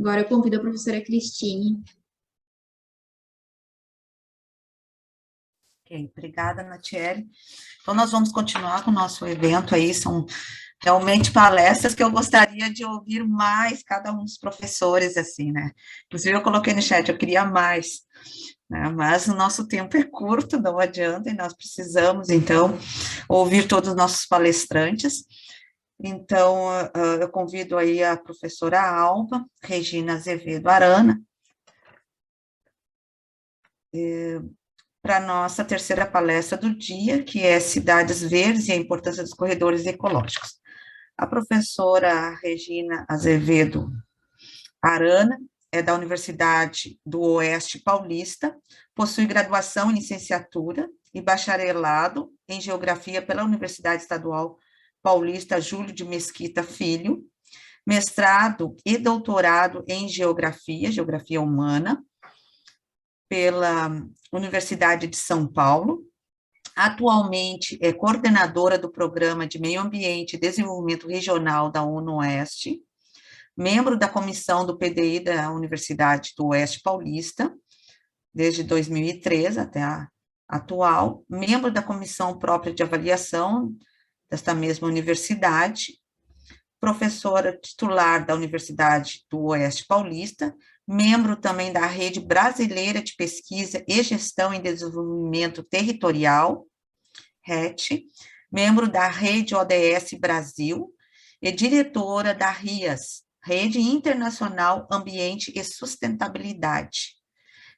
Agora eu convido a professora Cristine. Ok, obrigada, Natiele. Então, nós vamos continuar com o nosso evento aí, são realmente palestras que eu gostaria de ouvir mais cada um dos professores, assim, né? Inclusive, eu coloquei no chat, eu queria mais, né? Mas o nosso tempo é curto, não adianta, e nós precisamos, então, ouvir todos os nossos palestrantes. Então, eu convido aí a professora Alba Regina Azevedo Arana, para a nossa terceira palestra do dia, que é Cidades Verdes e a Importância dos Corredores Ecológicos. A professora Regina Azevedo Arana é da Universidade do Oeste Paulista, possui graduação em licenciatura e bacharelado em Geografia pela Universidade Estadual Paulista Júlio de Mesquita Filho, mestrado e doutorado em Geografia, Geografia Humana, pela Universidade de São Paulo. Atualmente é coordenadora do Programa de Meio Ambiente e Desenvolvimento Regional da ONU Oeste, membro da comissão do PDI da Universidade do Oeste Paulista, desde 2003 até a atual, membro da comissão própria de avaliação desta mesma universidade, professora titular da Universidade do Oeste Paulista, membro também da Rede Brasileira de Pesquisa e Gestão em Desenvolvimento Territorial, RET, membro da Rede ODS Brasil e diretora da RIAS, Rede Internacional Ambiente e Sustentabilidade,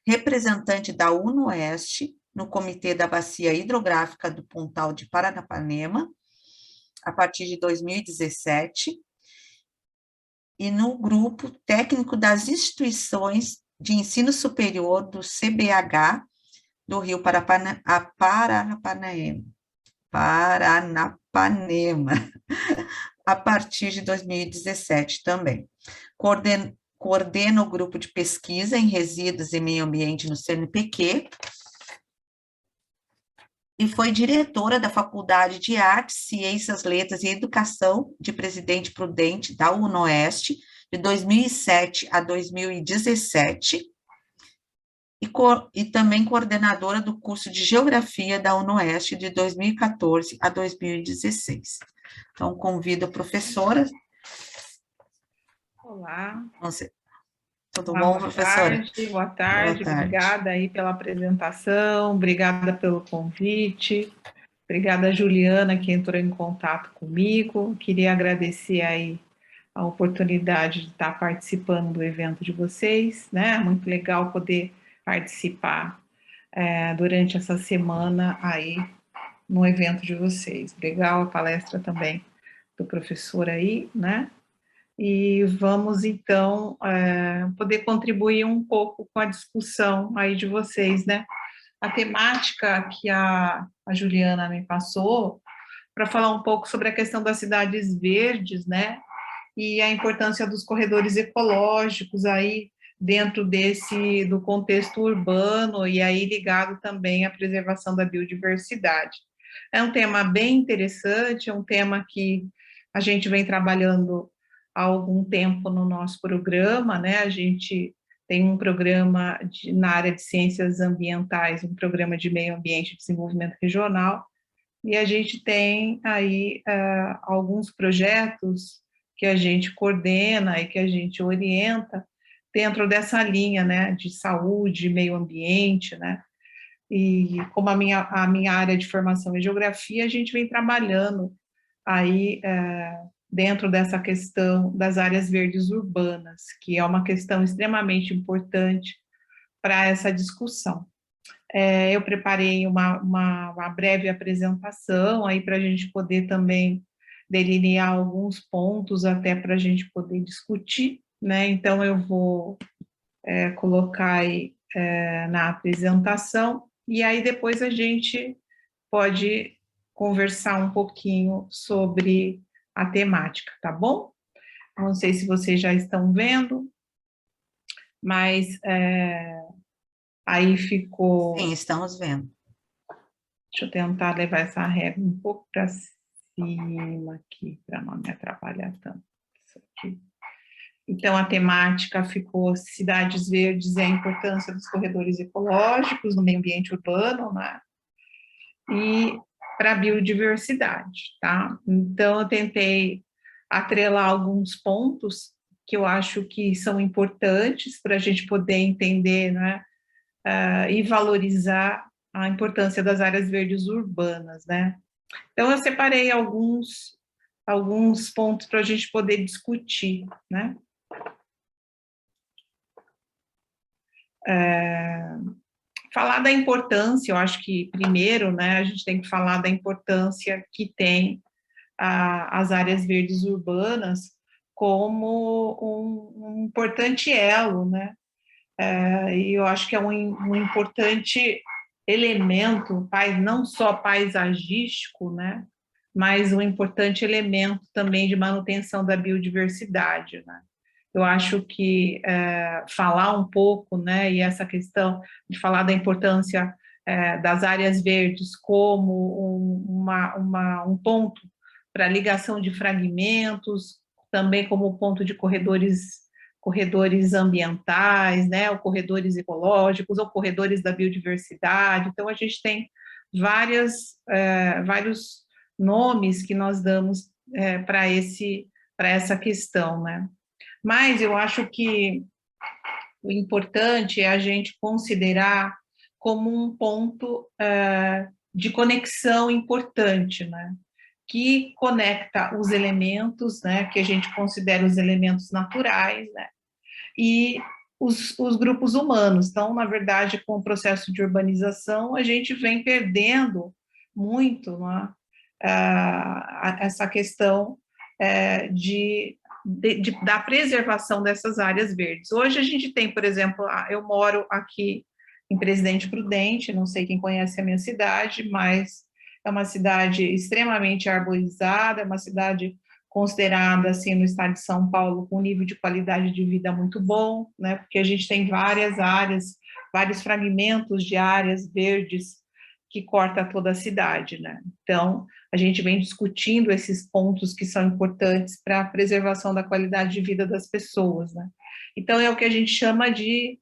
representante da UNOeste no Comitê da Bacia Hidrográfica do Pontal de Paranapanema, a partir de 2017, e no grupo técnico das instituições de ensino superior do CBH do Rio Paranapanema, a partir de 2017 também. Coordena o grupo de pesquisa em resíduos e meio ambiente no CNPq, e foi diretora da Faculdade de Artes, Ciências, Letras e Educação de Presidente Prudente da UNOeste, de 2007 a 2017, e também coordenadora do curso de Geografia da UNOeste, de 2014 a 2016. Então, convido a professora. Olá. Tudo Olá, bom, professora? Boa Boa tarde. tarde. Obrigada aí pela apresentação, obrigada pelo convite, obrigada a Juliana que entrou em contato comigo. Queria agradecer aí a oportunidade de estar participando do evento de vocês, né? Muito legal poder participar durante essa semana aí no evento de vocês. Legal a palestra também do professor aí, né? E vamos, então, poder contribuir um pouco com a discussão aí de vocês, né? A temática que a Juliana me passou, para falar um pouco sobre a questão das cidades verdes, né? E a importância dos corredores ecológicos aí dentro do contexto urbano e aí ligado também à preservação da biodiversidade. É um tema bem interessante, é um tema que a gente vem trabalhando há algum tempo no nosso programa, né? A gente tem um programa na área de ciências ambientais, um programa de meio ambiente e desenvolvimento regional, e a gente tem aí alguns projetos que a gente coordena e que a gente orienta dentro dessa linha, né, de saúde, meio ambiente, né, e como a minha área de formação é geografia, a gente vem trabalhando aí dentro dessa questão das áreas verdes urbanas, que é uma questão extremamente importante para essa discussão. Eu preparei uma breve apresentação aí para a gente poder também delinear alguns pontos até para a gente poder discutir, né? Então eu vou colocar aí na apresentação e aí depois a gente pode conversar um pouquinho sobre a temática, tá bom? Não sei se vocês já estão vendo, mas aí ficou... Sim, estamos vendo. Deixa eu tentar levar essa régua um pouco para cima aqui, para não me atrapalhar tanto. Isso aqui. Então, a temática ficou Cidades Verdes e a importância dos corredores ecológicos no meio ambiente urbano, né? E para a biodiversidade, tá? Então, eu tentei atrelar alguns pontos que eu acho que são importantes para a gente poder entender, né? E valorizar a importância das áreas verdes urbanas, né? Então, eu separei alguns pontos para a gente poder discutir, né? Falar da importância, eu acho que primeiro, né, a gente tem que falar da importância que tem as áreas verdes urbanas como um importante elo, né, e eu acho que é um importante elemento, não só paisagístico, né, mas um importante elemento também de manutenção da biodiversidade, né. Eu acho que falar um pouco, né, e essa questão de falar da importância das áreas verdes como um ponto para ligação de fragmentos, também como ponto de corredores ambientais, né, ou corredores ecológicos, ou corredores da biodiversidade. Então, a gente tem vários nomes que nós damos para essa questão, né. Mas eu acho que o importante é a gente considerar como um ponto de conexão importante, né? Que conecta os elementos, né? Que a gente considera os elementos naturais, né? E os grupos humanos. Então, na verdade, com o processo de urbanização, a gente vem perdendo muito, né? Essa questão da preservação dessas áreas verdes. Hoje a gente tem, por exemplo, eu moro aqui em Presidente Prudente, não sei quem conhece a minha cidade, mas é uma cidade extremamente arborizada, é uma cidade considerada, assim, no estado de São Paulo, com um nível de qualidade de vida muito bom, né, porque a gente tem várias áreas, vários fragmentos de áreas verdes que corta toda a cidade, né. Então, a gente vem discutindo esses pontos que são importantes para a preservação da qualidade de vida das pessoas, né. Então, é o que a gente chama de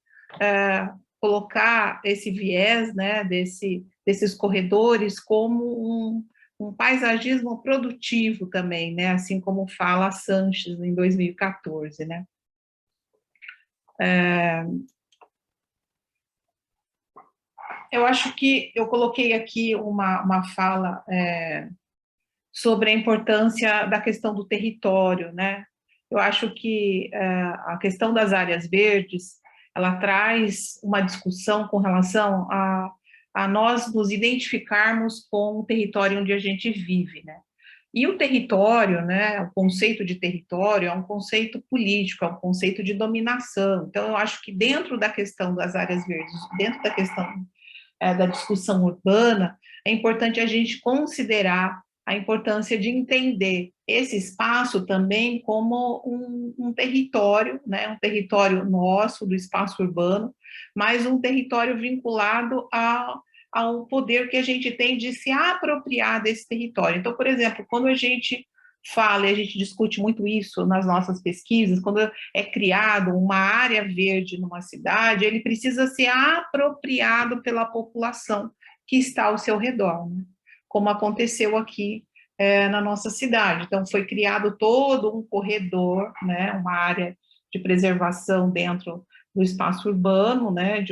colocar esse viés, né, desses corredores como um paisagismo produtivo também, né, assim como fala a Sanches em 2014, né. Eu acho que eu coloquei aqui uma fala sobre a importância da questão do território, né? Eu acho que a questão das áreas verdes, ela traz uma discussão com relação a nós nos identificarmos com o território onde a gente vive, né? E o território, né, o conceito de território é um conceito político, é um conceito de dominação. Então, eu acho que dentro da questão das áreas verdes, dentro da questão da discussão urbana, é importante a gente considerar a importância de entender esse espaço também como um território, né, um território nosso, do espaço urbano, mas um território vinculado ao poder que a gente tem de se apropriar desse território. Então, por exemplo, quando a gente fala, e a gente discute muito isso nas nossas pesquisas, quando é criado uma área verde numa cidade, ele precisa ser apropriado pela população que está ao seu redor, né? Como aconteceu aqui na nossa cidade. Então, foi criado todo um corredor, né, uma área de preservação dentro do espaço urbano, né,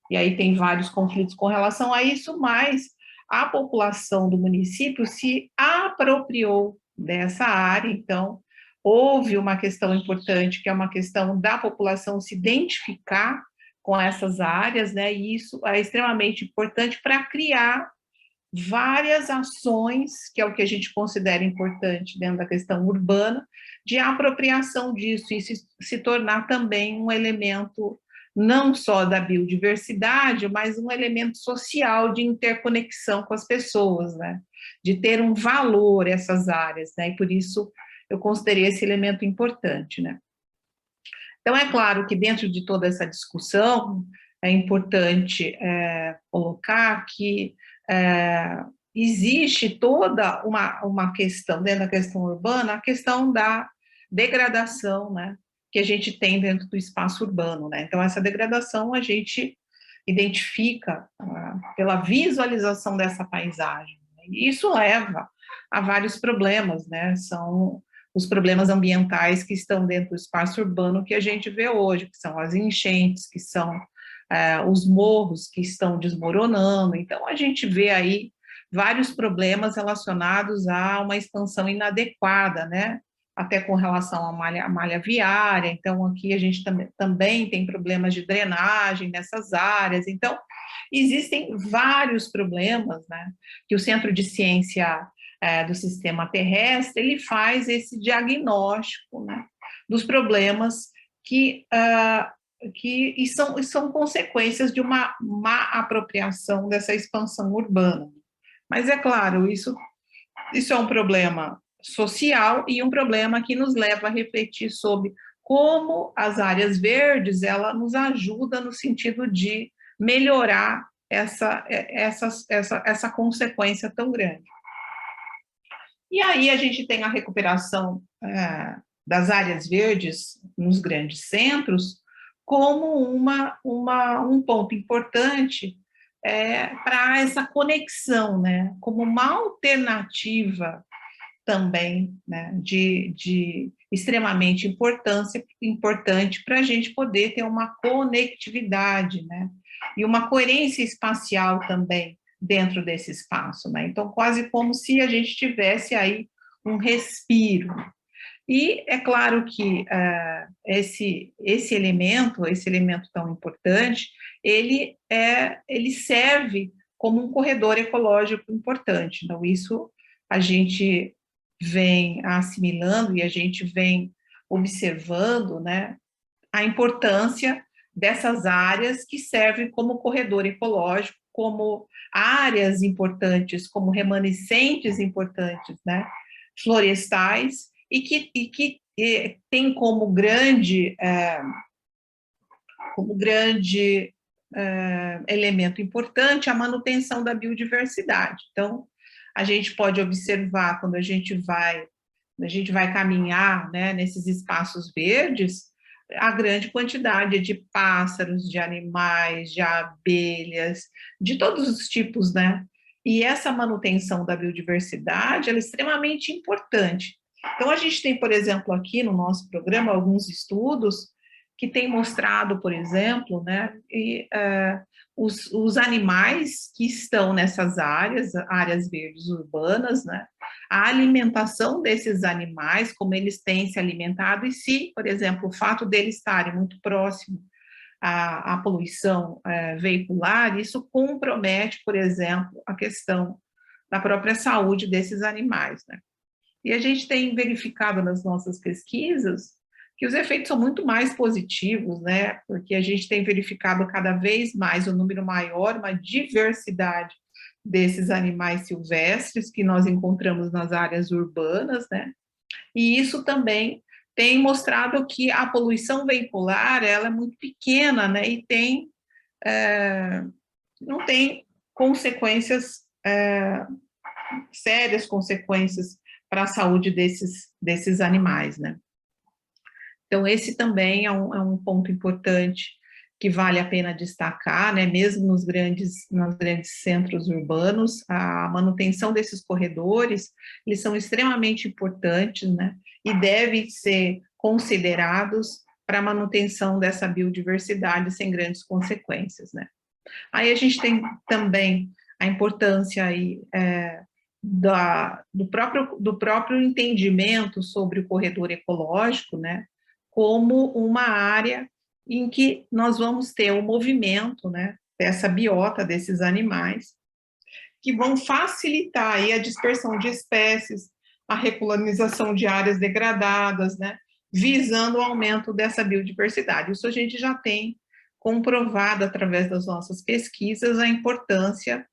e aí tem vários conflitos com relação a isso, mas a população do município se apropriou dessa área, então houve uma questão importante, que é uma questão da população se identificar com essas áreas, né, e isso é extremamente importante para criar várias ações, que é o que a gente considera importante dentro da questão urbana, de apropriação disso e se tornar também um elemento não só da biodiversidade, mas um elemento social de interconexão com as pessoas, né? De ter um valor essas áreas, né? E por isso eu considerei esse elemento importante, né? Então, é claro que dentro de toda essa discussão, é importante colocar que existe toda uma questão, dentro da questão urbana, a questão da degradação, né? que a gente tem dentro do espaço urbano, né? Então, essa degradação a gente identifica pela visualização dessa paisagem. E isso leva a vários problemas, né? São os problemas ambientais que estão dentro do espaço urbano que a gente vê hoje, que são as enchentes, que são os morros que estão desmoronando. Então, a gente vê aí vários problemas relacionados a uma expansão inadequada, né? Até com relação à malha viária. Então, aqui a gente também tem problemas de drenagem nessas áreas. Então, existem vários problemas, né, que o Centro de Ciência do Sistema Terrestre, ele faz esse diagnóstico, né, dos problemas que são consequências de uma má apropriação dessa expansão urbana. Mas, é claro, isso é um problema social e um problema que nos leva a refletir sobre como as áreas verdes, ela nos ajuda no sentido de melhorar essa consequência tão grande. E aí a gente tem a recuperação das áreas verdes nos grandes centros como um ponto importante para essa conexão, né, como uma alternativa também, né, de extremamente importante para a gente poder ter uma conectividade, né, e uma coerência espacial também dentro desse espaço, né, então quase como se a gente tivesse aí um respiro. E é claro que esse elemento tão importante, ele serve como um corredor ecológico importante, então isso a gente vem assimilando e a gente vem observando, né, a importância dessas áreas que servem como corredor ecológico, como áreas importantes, como remanescentes importantes, né, florestais, e que tem como grande elemento importante a manutenção da biodiversidade. Então, a gente pode observar quando a gente vai caminhar, né, nesses espaços verdes, a grande quantidade de pássaros, de animais, de abelhas, de todos os tipos, né? E essa manutenção da biodiversidade, ela é extremamente importante. Então, a gente tem, por exemplo, aqui no nosso programa, alguns estudos que têm mostrado, por exemplo, né, os animais que estão nessas áreas verdes urbanas, né, a alimentação desses animais, como eles têm se alimentado, e se, por exemplo, o fato deles estarem muito próximo à poluição veicular, isso compromete, por exemplo, a questão da própria saúde desses animais, né. E a gente tem verificado nas nossas pesquisas que os efeitos são muito mais positivos, né? Porque a gente tem verificado cada vez mais um número maior, uma diversidade desses animais silvestres que nós encontramos nas áreas urbanas, né? E isso também tem mostrado que a poluição veicular, ela é muito pequena, né? E não tem consequências, sérias consequências para a saúde desses animais, né? Então, esse também é um ponto importante que vale a pena destacar, né? Mesmo nos grandes centros urbanos, a manutenção desses corredores, eles são extremamente importantes, né? E devem ser considerados para a manutenção dessa biodiversidade sem grandes consequências, né? Aí a gente tem também a importância aí, do próprio entendimento sobre o corredor ecológico, né, como uma área em que nós vamos ter o movimento, né, dessa biota desses animais, que vão facilitar aí a dispersão de espécies, a recolonização de áreas degradadas, né, visando o aumento dessa biodiversidade. Isso a gente já tem comprovado através das nossas pesquisas a importância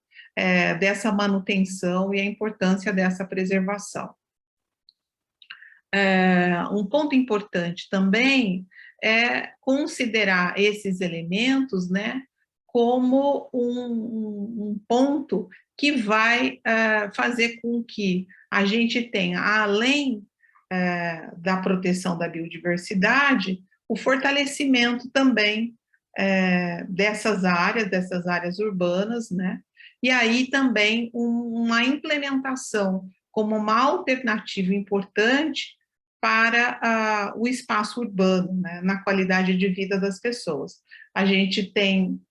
dessa manutenção e a importância dessa preservação. Um ponto importante também é considerar esses elementos, né, como um ponto que vai fazer com que a gente tenha, além da proteção da biodiversidade, o fortalecimento também dessas áreas urbanas, né? E aí também uma implementação como uma alternativa importante para o espaço urbano, né, na qualidade de vida das pessoas. A gente tem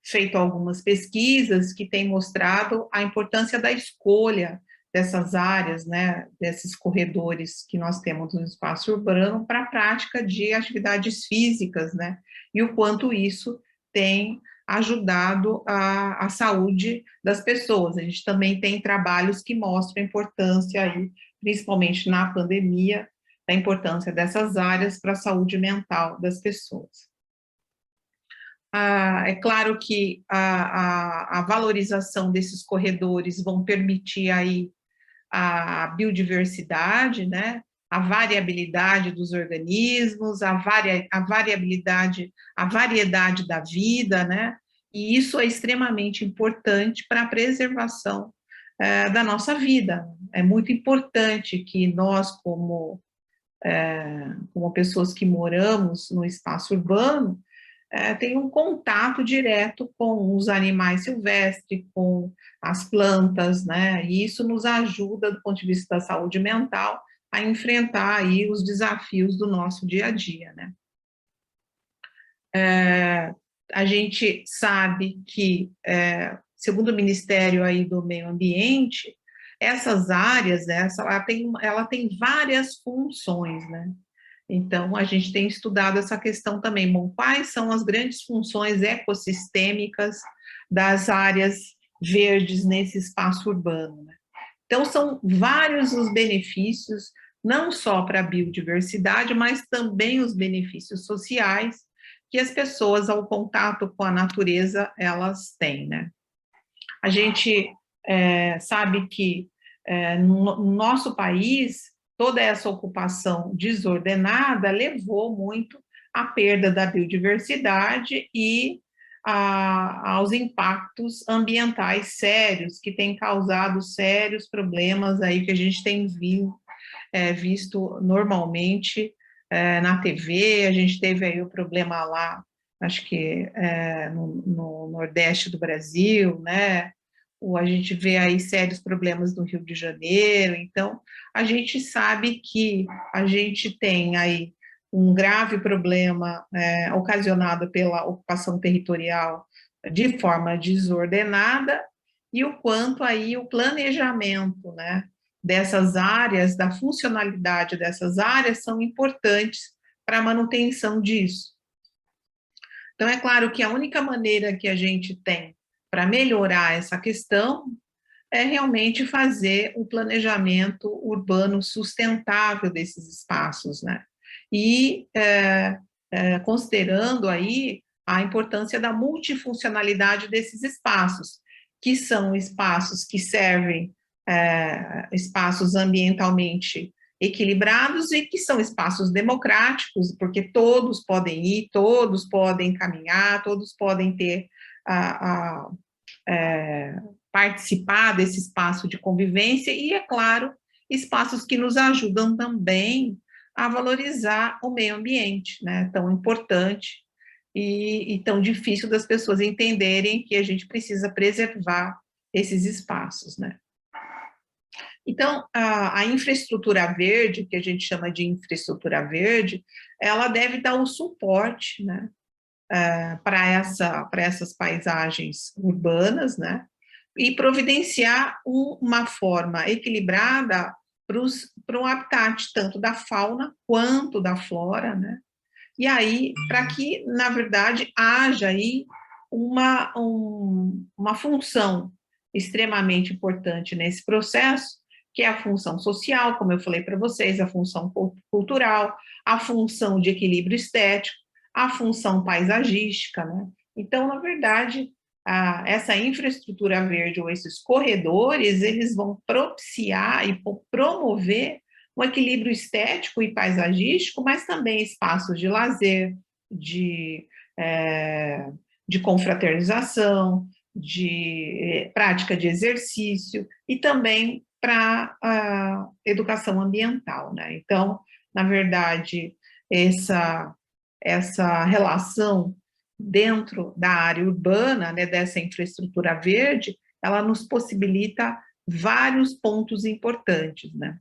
feito algumas pesquisas que têm mostrado a importância da escolha dessas áreas, né, desses corredores que nós temos no espaço urbano para a prática de atividades físicas, né, e o quanto isso tem ajudado a saúde das pessoas. A gente também tem trabalhos que mostram a importância aí, principalmente na pandemia, da importância dessas áreas para a saúde mental das pessoas. É claro que a valorização desses corredores vão permitir aí a biodiversidade, né? A variabilidade dos organismos, a variabilidade, a variedade da vida, né? E isso é extremamente importante para a preservação da nossa vida. É muito importante que nós, como pessoas que moramos no espaço urbano, tem um contato direto com os animais silvestres, com as plantas, né? E isso nos ajuda, do ponto de vista da saúde mental, a enfrentar aí os desafios do nosso dia a dia, né? A gente sabe que, segundo o Ministério aí do Meio Ambiente, essas áreas, ela tem várias funções, né? Então, a gente tem estudado essa questão também. Bom, quais são as grandes funções ecossistêmicas das áreas verdes nesse espaço urbano, né? Então, são vários os benefícios, não só para a biodiversidade, mas também os benefícios sociais que as pessoas, ao contato com a natureza, elas têm, né? A gente sabe que no nosso país, toda essa ocupação desordenada levou muito à perda da biodiversidade e aos impactos ambientais sérios, que têm causado sérios problemas aí que a gente tem visto normalmente na TV. A gente teve aí o problema lá, acho que no Nordeste do Brasil, né? A gente vê aí sérios problemas no Rio de Janeiro. Então, a gente sabe que a gente tem aí um grave problema ocasionado pela ocupação territorial de forma desordenada, e o quanto aí o planejamento, né, dessas áreas, da funcionalidade dessas áreas, são importantes para a manutenção disso. Então, é claro que a única maneira que a gente tem para melhorar essa questão é realmente fazer um planejamento urbano sustentável desses espaços, né? E considerando aí a importância da multifuncionalidade desses espaços, que são espaços que servem espaços ambientalmente equilibrados e que são espaços democráticos, porque todos podem ir, todos podem caminhar, todos podem ter participar desse espaço de convivência e, é claro, espaços que nos ajudam também a valorizar o meio ambiente, né, tão importante e tão difícil das pessoas entenderem que a gente precisa preservar esses espaços, né. Então, a infraestrutura verde, que a gente chama de infraestrutura verde, ela deve dar o suporte, né, para essas paisagens urbanas, né, e providenciar uma forma equilibrada para o habitat, tanto da fauna quanto da flora, né? E aí, para que, na verdade, haja aí uma função extremamente importante nesse processo, que é a função social, como eu falei para vocês, a função cultural, a função de equilíbrio estético, a função paisagística, né? Então, na verdade, essa infraestrutura verde ou esses corredores, eles vão propiciar e promover um equilíbrio estético e paisagístico, mas também espaços de lazer, de confraternização, de prática de exercício e também para a educação ambiental, né? Então, na verdade, essa relação dentro da área urbana, né, dessa infraestrutura verde, ela nos possibilita vários pontos importantes, né?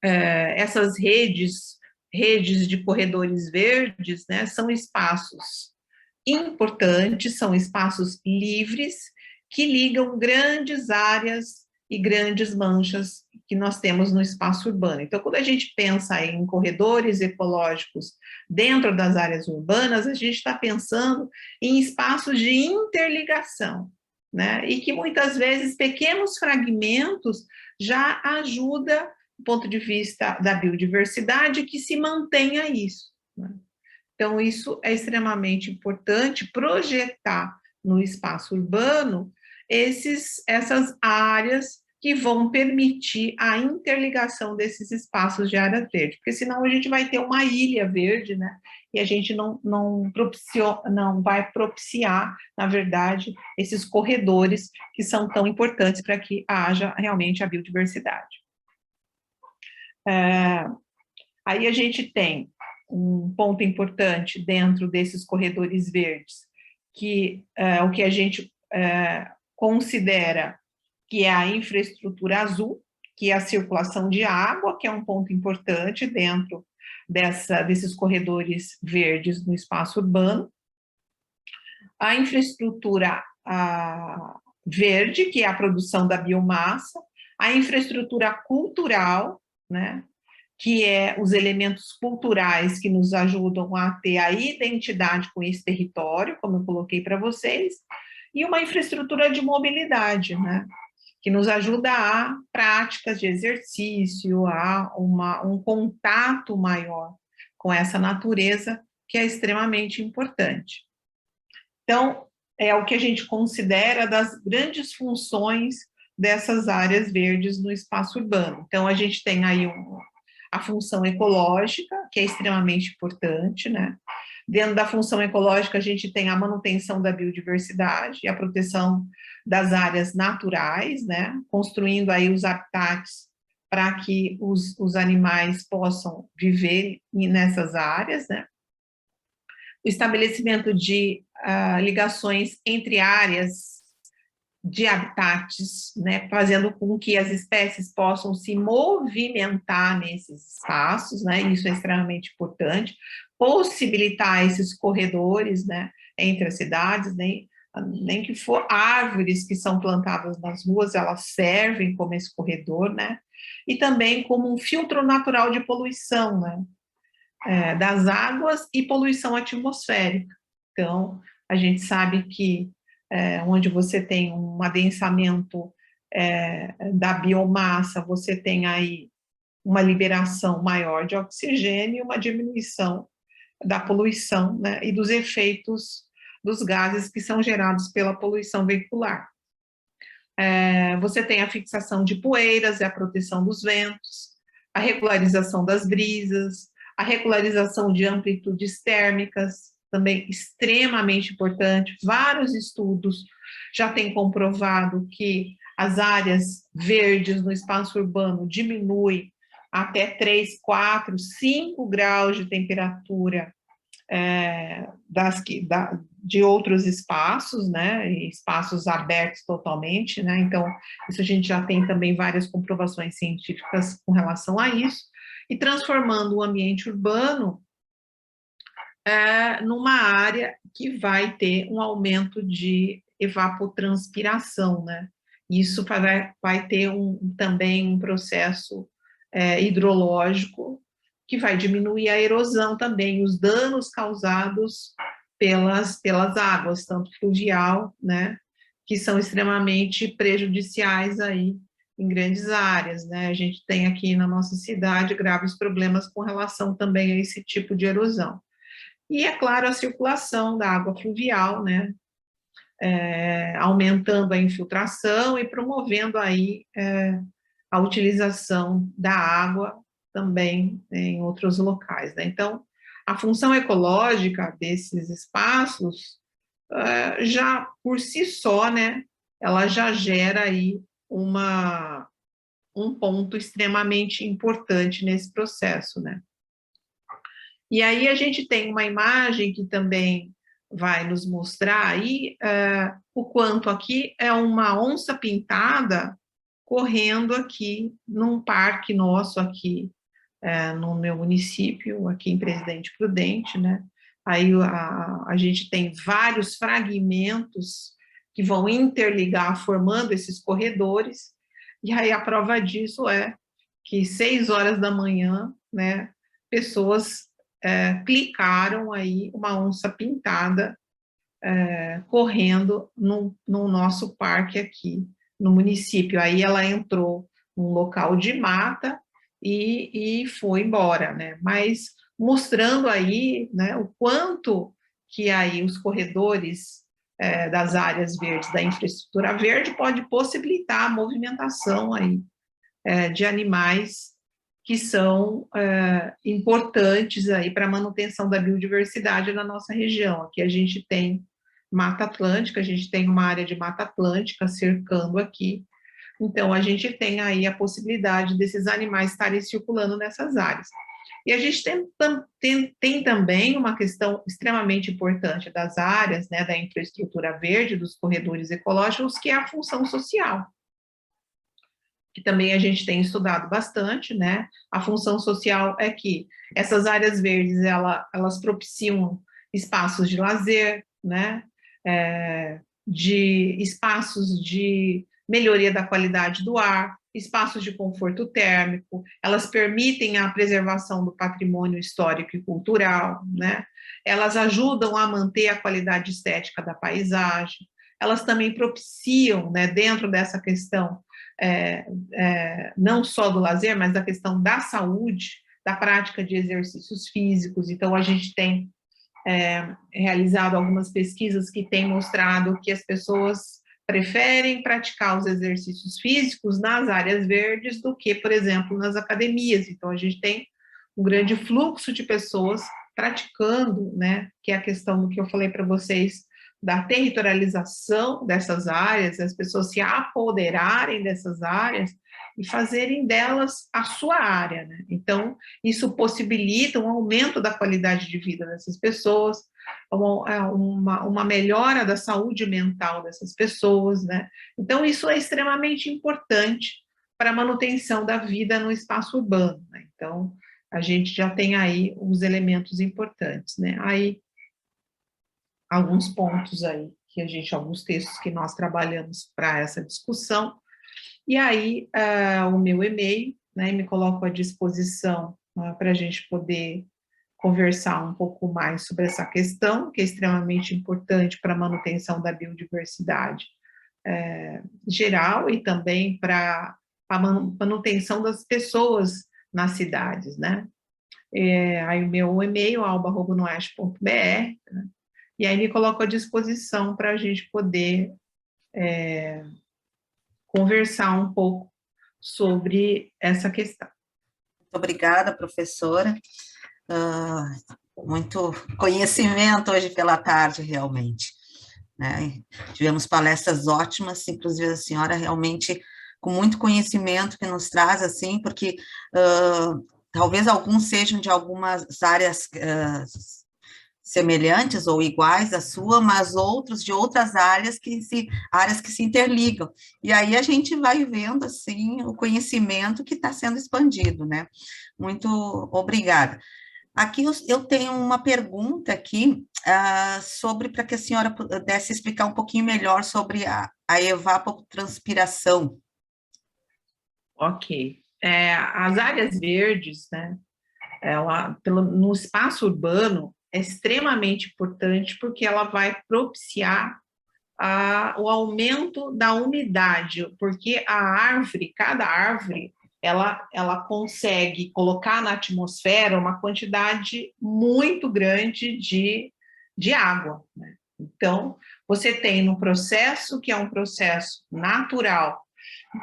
Essas redes de corredores verdes, né, são espaços importantes, são espaços livres que ligam grandes áreas e grandes manchas que nós temos no espaço urbano. Então, quando a gente pensa em corredores ecológicos dentro das áreas urbanas, a gente está pensando em espaços de interligação, né? E que muitas vezes pequenos fragmentos já ajudam, do ponto de vista da biodiversidade, que se mantenha isso, né? Então, isso é extremamente importante, projetar no espaço urbano essas áreas que vão permitir a interligação desses espaços de área verde, porque senão a gente vai ter uma ilha verde, né? E a gente não vai propiciar, na verdade, esses corredores que são tão importantes para que haja realmente a biodiversidade. Aí a gente tem um ponto importante dentro desses corredores verdes, que o que a gente considera que é a infraestrutura azul, que é a circulação de água, que é um ponto importante dentro desses corredores verdes no espaço urbano. A infraestrutura verde, que é a produção da biomassa. A infraestrutura cultural, né, que é os elementos culturais que nos ajudam a ter a identidade com esse território, como eu coloquei para vocês, e uma infraestrutura de mobilidade, né, que nos ajuda a práticas de exercício, a um contato maior com essa natureza, que é extremamente importante. Então, é o que a gente considera das grandes funções dessas áreas verdes no espaço urbano. Então, a gente tem aí a função ecológica, que é extremamente importante, né? Dentro da função ecológica, a gente tem a manutenção da biodiversidade e a proteção das áreas naturais, né? Construindo aí os habitats para que os animais possam viver nessas áreas, né? O estabelecimento de ligações entre áreas de habitats, né, fazendo com que as espécies possam se movimentar nesses espaços, né, isso é extremamente importante, possibilitar esses corredores, né, entre as cidades, nem que for árvores que são plantadas nas ruas, elas servem como esse corredor, né, e também como um filtro natural de poluição, né, das águas e poluição atmosférica. Então, a gente sabe que onde você tem um adensamento da biomassa, você tem aí uma liberação maior de oxigênio e uma diminuição da poluição, né, e dos efeitos dos gases que são gerados pela poluição veicular. Você tem a fixação de poeiras, a proteção dos ventos, a regularização das brisas, a regularização de amplitudes térmicas, também extremamente importante. Vários estudos já têm comprovado que as áreas verdes no espaço urbano diminuem até 3, 4, 5 graus de temperatura de outros espaços, né, espaços abertos totalmente, né, então isso a gente já tem também várias comprovações científicas com relação a isso, e transformando o ambiente urbano numa área que vai ter um aumento de evapotranspiração, né? Isso vai ter também um processo hidrológico que vai diminuir a erosão também, os danos causados pelas águas, tanto fluvial, né, que são extremamente prejudiciais aí em grandes áreas, né? A gente tem aqui na nossa cidade graves problemas com relação também a esse tipo de erosão. E, é claro, a circulação da água fluvial, né, aumentando a infiltração e promovendo aí a utilização da água também em outros locais, né? Então, a função ecológica desses espaços, já por si só, né, ela já gera aí um ponto extremamente importante nesse processo, né? E aí a gente tem uma imagem que também vai nos mostrar aí o quanto aqui é uma onça pintada correndo aqui num parque nosso aqui no meu município, aqui em Presidente Prudente, né? Aí a gente tem vários fragmentos que vão interligar, formando esses corredores, e aí a prova disso é que 6 horas da manhã, né, pessoas clicaram aí uma onça pintada correndo no nosso parque aqui, no município. Aí ela entrou num local de mata e foi embora, né? Mas mostrando aí, né, o quanto que aí os corredores das áreas verdes, da infraestrutura verde, pode possibilitar a movimentação aí de animais que são importantes aí para a manutenção da biodiversidade na nossa região. Aqui a gente tem Mata Atlântica, a gente tem uma área de Mata Atlântica cercando aqui, então a gente tem aí a possibilidade desses animais estarem circulando nessas áreas. E a gente tem também uma questão extremamente importante das áreas, né, da infraestrutura verde, dos corredores ecológicos, que é a função social, que também a gente tem estudado bastante, né? A função social é que essas áreas verdes, elas propiciam espaços de lazer, né? De espaços de melhoria da qualidade do ar, espaços de conforto térmico, elas permitem a preservação do patrimônio histórico e cultural, né? Elas ajudam a manter a qualidade estética da paisagem, elas também propiciam, né, dentro dessa questão, não só do lazer, mas da questão da saúde, da prática de exercícios físicos. Então, a gente tem realizado algumas pesquisas que têm mostrado que as pessoas preferem praticar os exercícios físicos nas áreas verdes do que, por exemplo, nas academias. Então, a gente tem um grande fluxo de pessoas praticando, né, que é a questão do que eu falei para vocês, da territorialização dessas áreas, as pessoas se apoderarem dessas áreas e fazerem delas a sua área, né? Então, isso possibilita um aumento da qualidade de vida dessas pessoas, uma melhora da saúde mental dessas pessoas, né? Então, isso é extremamente importante para a manutenção da vida no espaço urbano, né? Então, a gente já tem aí os elementos importantes, né? Aí, alguns pontos aí, alguns textos que nós trabalhamos para essa discussão, e aí o meu e-mail, né, me coloco à disposição para a gente poder conversar um pouco mais sobre essa questão, que é extremamente importante para a manutenção da biodiversidade geral e também para a manutenção das pessoas nas cidades, né? Aí o meu e-mail, alba@noeste.br, né? E aí me coloco à disposição para a gente poder conversar um pouco sobre essa questão. Muito obrigada, professora. Muito conhecimento hoje pela tarde, realmente, né? Tivemos palestras ótimas, inclusive a senhora realmente com muito conhecimento que nos traz, assim, porque talvez alguns sejam de algumas áreas semelhantes ou iguais à sua, mas outros de outras áreas que se interligam. E aí a gente vai vendo, assim, o conhecimento que está sendo expandido, né? Muito obrigada. Aqui eu tenho uma pergunta aqui sobre, para que a senhora pudesse explicar um pouquinho melhor sobre a evapotranspiração. Ok. As áreas verdes, né, no espaço urbano, é extremamente importante porque ela vai propiciar o aumento da umidade, porque cada árvore, ela consegue colocar na atmosfera uma quantidade muito grande de água, né? Então, você tem no processo, que é um processo natural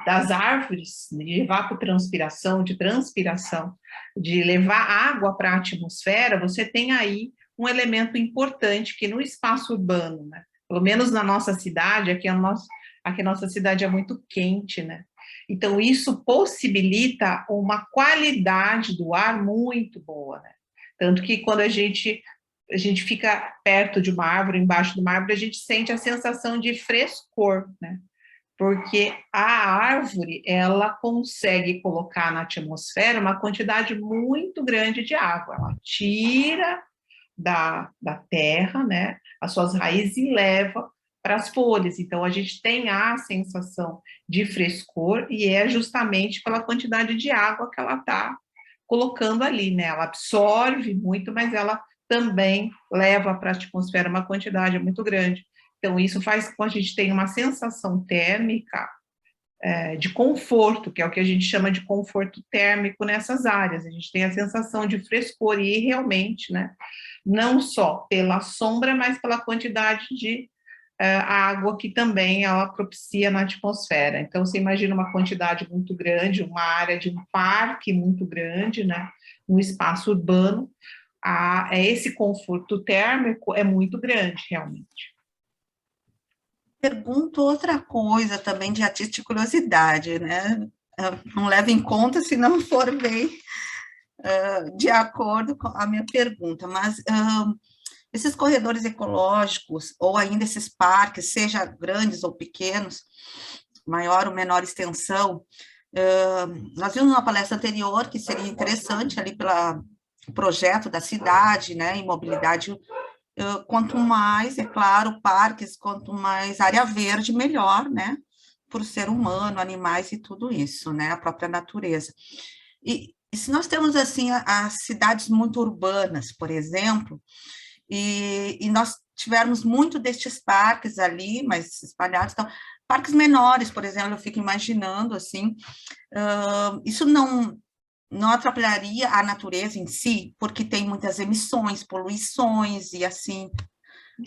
das árvores, de evapotranspiração, de transpiração, de levar água para a atmosfera, você tem aí um elemento importante que no espaço urbano, né, pelo menos na nossa cidade, aqui a nossa cidade é muito quente, né? Então, isso possibilita uma qualidade do ar muito boa, né? Tanto que quando a gente fica perto de uma árvore, embaixo de uma árvore, a gente sente a sensação de frescor, né? Porque a árvore, ela consegue colocar na atmosfera uma quantidade muito grande de água. Ela tira da terra, né, as suas raízes e leva para as folhas. Então, a gente tem a sensação de frescor e é justamente pela quantidade de água que ela está colocando ali, né? Ela absorve muito, mas ela também leva para a atmosfera uma quantidade muito grande. Então, isso faz com que a gente tenha uma sensação térmica de conforto, que é o que a gente chama de conforto térmico nessas áreas. A gente tem a sensação de frescor e realmente, né, não só pela sombra, mas pela quantidade de água que também ela propicia na atmosfera. Então, você imagina uma quantidade muito grande, uma área de um parque muito grande, né, um espaço urbano, esse conforto térmico é muito grande, realmente. Pergunto outra coisa também de artista curiosidade, né? Não leva em conta se não for bem de acordo com a minha pergunta, mas esses corredores ecológicos, ou ainda esses parques, seja grandes ou pequenos, maior ou menor extensão, nós vimos numa palestra anterior que seria interessante ali pelo projeto da cidade, né, em mobilidade. Quanto mais, é claro, parques, quanto mais área verde, melhor, né? Para o ser humano, animais e tudo isso, né? A própria natureza. E se nós temos, assim, as cidades muito urbanas, por exemplo, e nós tivermos muito destes parques ali, mas espalhados, então, parques menores, por exemplo, eu fico imaginando, assim, isso não atrapalharia a natureza em si, porque tem muitas emissões, poluições e assim.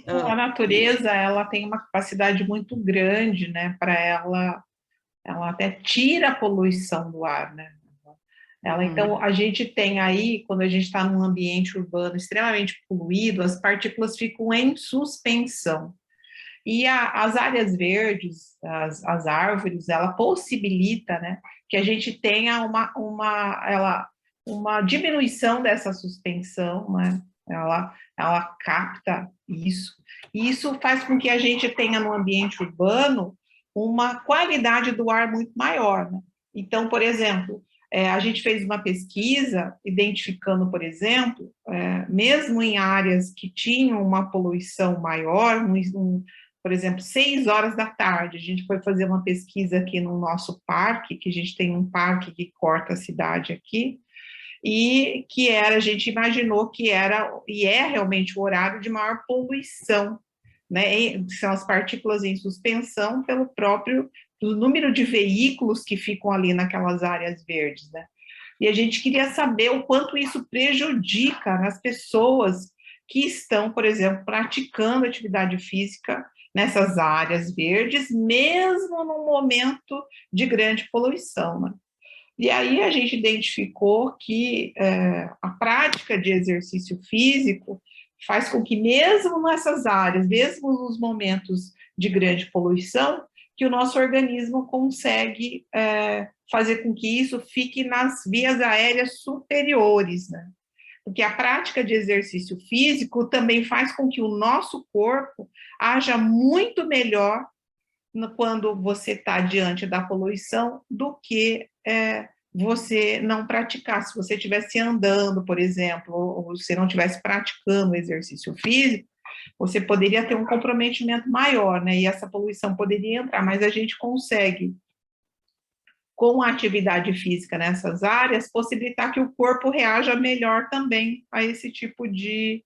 A natureza, ela tem uma capacidade muito grande, né, para ela até tira a poluição do ar, né? Então, a gente tem aí, quando a gente está num ambiente urbano extremamente poluído, as partículas ficam em suspensão. E as áreas verdes, as árvores, ela possibilita, né, que a gente tenha uma diminuição dessa suspensão, né? Ela capta isso. E isso faz com que a gente tenha no ambiente urbano uma qualidade do ar muito maior, né? Então, por exemplo, a gente fez uma pesquisa identificando, por exemplo, mesmo em áreas que tinham uma poluição maior, por exemplo, 6 horas da tarde, a gente foi fazer uma pesquisa aqui no nosso parque, que a gente tem um parque que corta a cidade aqui, e a gente imaginou que era, e é realmente o horário de maior poluição, né? São as partículas em suspensão do número de veículos que ficam ali naquelas áreas verdes, né? E a gente queria saber o quanto isso prejudica as pessoas que estão, por exemplo, praticando atividade física nessas áreas verdes, mesmo no momento de grande poluição, né? E aí a gente identificou que a prática de exercício físico faz com que, mesmo nessas áreas, mesmo nos momentos de grande poluição, que o nosso organismo consegue fazer com que isso fique nas vias aéreas superiores, né? Porque a prática de exercício físico também faz com que o nosso corpo haja muito melhor quando você está diante da poluição do que você não praticar. Se você estivesse andando, por exemplo, ou você não estivesse praticando exercício físico, você poderia ter um comprometimento maior, né? E essa poluição poderia entrar, mas a gente consegue, com a atividade física nessas áreas, possibilitar que o corpo reaja melhor também a esse tipo de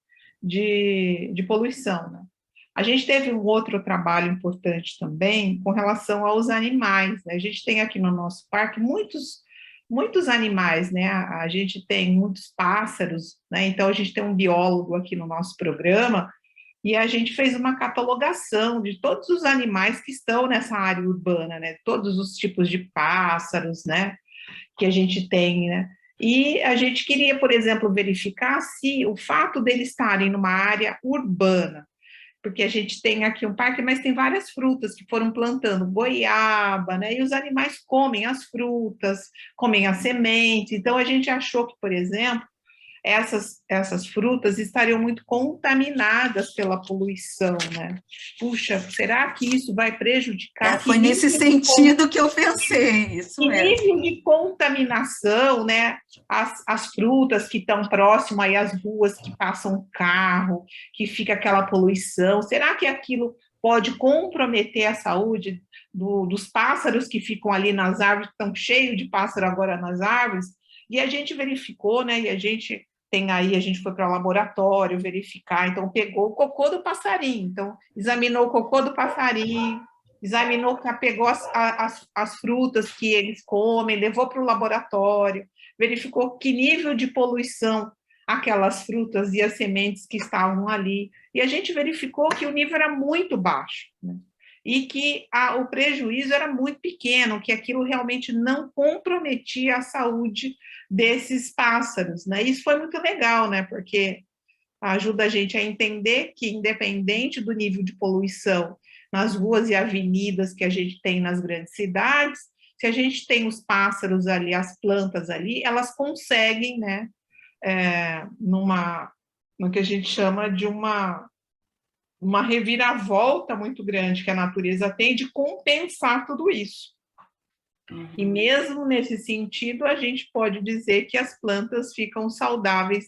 poluição, né? A gente teve um outro trabalho importante também com relação aos animais, né? A gente tem aqui no nosso parque muitos animais, né? A gente tem muitos pássaros, né? Então a gente tem um biólogo aqui no nosso programa e a gente fez uma catalogação de todos os animais que estão nessa área urbana, né? Todos os tipos de pássaros, né? Que a gente tem, né? E a gente queria, por exemplo, verificar se o fato deles estarem numa área urbana, porque a gente tem aqui um parque, mas tem várias frutas que foram plantando, goiaba, né? E os animais comem as frutas, comem as sementes. Então, a gente achou que, por exemplo, essas frutas estariam muito contaminadas pela poluição, né? Puxa, será que isso vai prejudicar? Foi nesse sentido que eu pensei, isso Que mesmo. nível de contaminação, né? As frutas que estão próximas aí às ruas, que passam carro, que fica aquela poluição, será que aquilo pode comprometer a saúde dos pássaros que ficam ali nas árvores, que estão cheios de pássaro agora nas árvores? E a gente verificou, né? E a gente foi para o laboratório verificar, então pegou o cocô do passarinho, então examinou o cocô do passarinho, examinou, pegou as frutas que eles comem, levou para o laboratório, verificou que nível de poluição aquelas frutas e as sementes que estavam ali, e a gente verificou que o nível era muito baixo, né? E que o prejuízo era muito pequeno, que aquilo realmente não comprometia a saúde desses pássaros, né? Isso foi muito legal, né? Porque ajuda a gente a entender que, independente do nível de poluição nas ruas e avenidas que a gente tem nas grandes cidades, se a gente tem os pássaros ali, as plantas ali, elas conseguem, né, no que a gente chama de uma reviravolta muito grande que a natureza tem de compensar tudo isso. E mesmo nesse sentido, a gente pode dizer que as plantas ficam saudáveis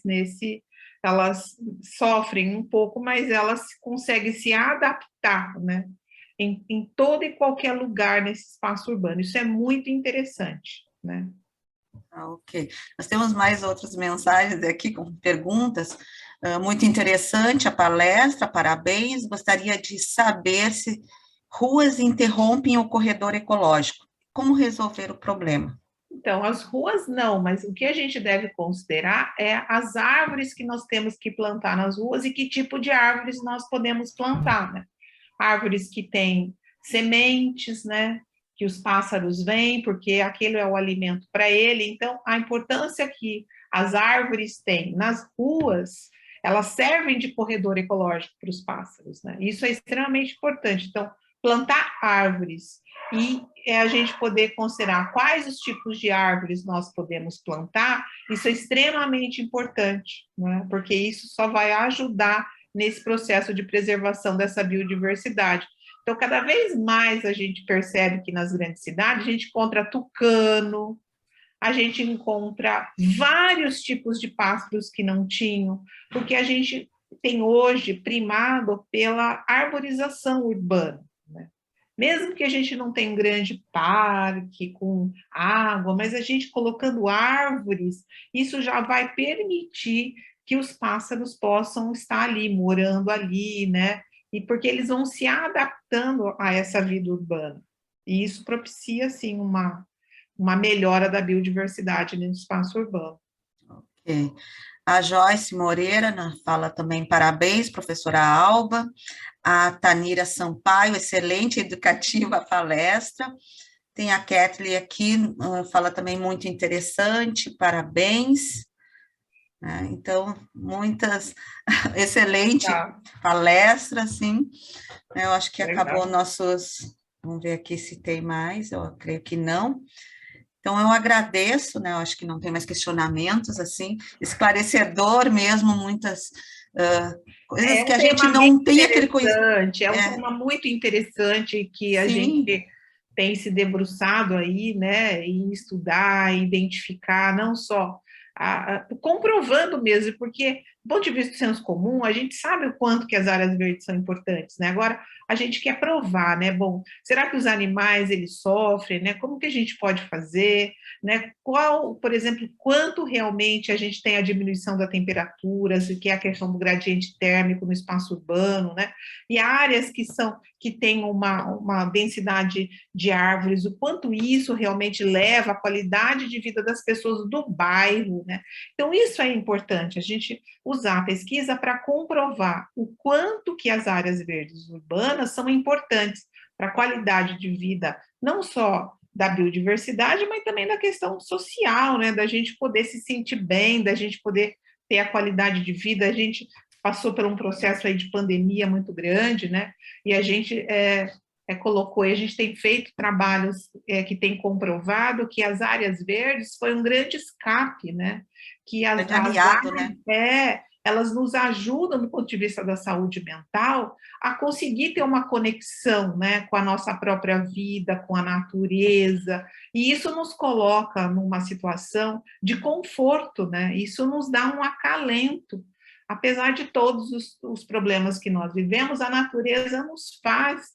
elas sofrem um pouco, mas elas conseguem se adaptar, né? Em todo e qualquer lugar nesse espaço urbano. Isso é muito interessante, né? Ok. Nós temos mais outras mensagens aqui com perguntas. Muito interessante a palestra, parabéns. Gostaria de saber se ruas interrompem o corredor ecológico. Como resolver o problema? Então, as ruas não, mas o que a gente deve considerar é as árvores que nós temos que plantar nas ruas e que tipo de árvores nós podemos plantar, né? Árvores que têm sementes, né? Que os pássaros vêm, porque aquele é o alimento para ele. Então, a importância que as árvores têm nas ruas, elas servem de corredor ecológico para os pássaros, né? Isso é extremamente importante. Então, plantar árvores e a gente poder considerar quais os tipos de árvores nós podemos plantar, isso é extremamente importante, né? Porque isso só vai ajudar nesse processo de preservação dessa biodiversidade. Então, cada vez mais a gente percebe que nas grandes cidades a gente encontra tucano, a gente encontra vários tipos de pássaros que não tinham, porque a gente tem hoje primado pela arborização urbana, né? Mesmo que a gente não tenha um grande parque com água, mas a gente colocando árvores, isso já vai permitir que os pássaros possam estar ali, morando ali, né? E porque eles vão se adaptando a essa vida urbana. E isso propicia, assim, uma melhora da biodiversidade no espaço urbano. Ok. A Joyce Moreira fala também parabéns, professora Alba. A Tanira Sampaio, excelente, educativa a palestra. Tem a Kathleen aqui, fala também muito interessante, parabéns. Então, muitas, excelente palestra, sim. Eu acho que acabou nossos... Vamos ver aqui se tem mais, eu creio que não. Então, eu agradeço, né? Eu acho que não tem mais questionamentos, assim, esclarecedor mesmo, muitas coisas que a gente não tem aquele conhecimento. É um tema muito interessante que a gente tem se debruçado aí, né? Em estudar, identificar, não só comprovando mesmo, porque do ponto de vista do senso comum, a gente sabe o quanto que as áreas verdes são importantes, né? Agora, a gente quer provar, né? Bom, será que os animais, eles sofrem, né? Como que a gente pode fazer, né? Por exemplo, quanto realmente a gente tem a diminuição da temperatura, que é a questão do gradiente térmico no espaço urbano, né? E áreas que têm uma densidade de árvores, o quanto isso realmente leva à qualidade de vida das pessoas do bairro, né? Então, isso é importante, a gente usar a pesquisa para comprovar o quanto que as áreas verdes urbanas são importantes para a qualidade de vida, não só da biodiversidade, mas também da questão social, né? Da gente poder se sentir bem, da gente poder ter a qualidade de vida. A gente passou por um processo aí de pandemia muito grande, né? E a gente colocou, e a gente tem feito trabalhos que tem comprovado que as áreas verdes foi um grande escape, né? Que as aliado, áreas, né? elas nos ajudam, do ponto de vista da saúde mental, a conseguir ter uma conexão, né, com a nossa própria vida, com a natureza, e isso nos coloca numa situação de conforto, né? Isso nos dá um acalento. Apesar de todos os problemas que nós vivemos, a natureza nos faz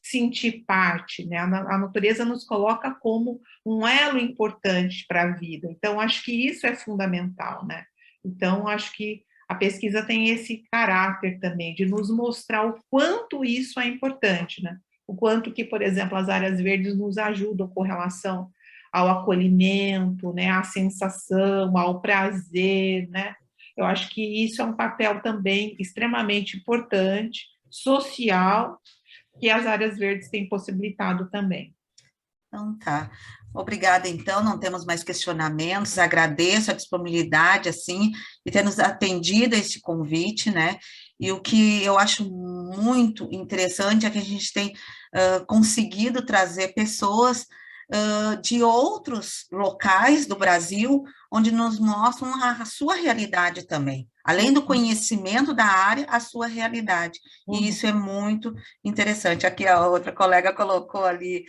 sentir parte, né? A natureza nos coloca como um elo importante para a vida. Então, acho que isso é fundamental, né? Então, acho que a pesquisa tem esse caráter também de nos mostrar o quanto isso é importante, né? O quanto que, por exemplo, as áreas verdes nos ajudam com relação ao acolhimento, né? À sensação, ao prazer, né? Eu acho que isso é um papel também extremamente importante, social, que as áreas verdes têm possibilitado também. Então, tá. Obrigada, então, não temos mais questionamentos, agradeço a disponibilidade, assim, e ter nos atendido a este convite, né, e o que eu acho muito interessante é que a gente tem conseguido trazer pessoas de outros locais do Brasil, onde nos mostram a sua realidade também, além do conhecimento da área, a sua realidade, e isso é muito interessante. Aqui a outra colega colocou ali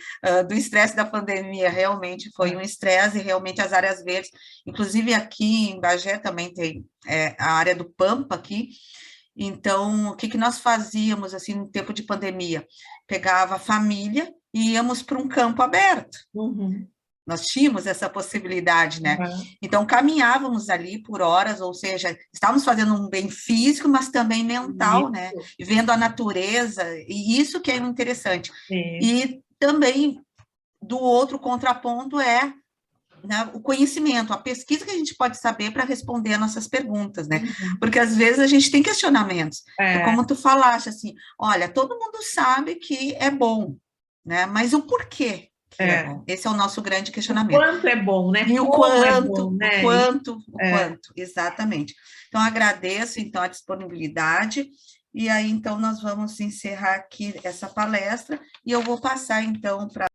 do estresse da pandemia, realmente foi um estresse, e realmente as áreas verdes, inclusive aqui em Bagé também tem a área do Pampa aqui. Então, o que nós fazíamos, assim, no tempo de pandemia? Pegava a família e íamos para um campo aberto. Nós tínhamos essa possibilidade, né? Então, caminhávamos ali por horas, ou seja, estávamos fazendo um bem físico, mas também mental, né? E vendo a natureza, e isso que é interessante. E também, do outro contraponto, né, o conhecimento, a pesquisa que a gente pode saber para responder as nossas perguntas, né? Porque às vezes a gente tem questionamentos. É como tu falaste, assim, olha, todo mundo sabe que é bom, né? Mas o porquê que é bom? Esse é o nosso grande questionamento. O quanto é bom, né? E o quanto, o quanto, exatamente. Então, agradeço, então, a disponibilidade, e aí, então, nós vamos encerrar aqui essa palestra, e eu vou passar, então, para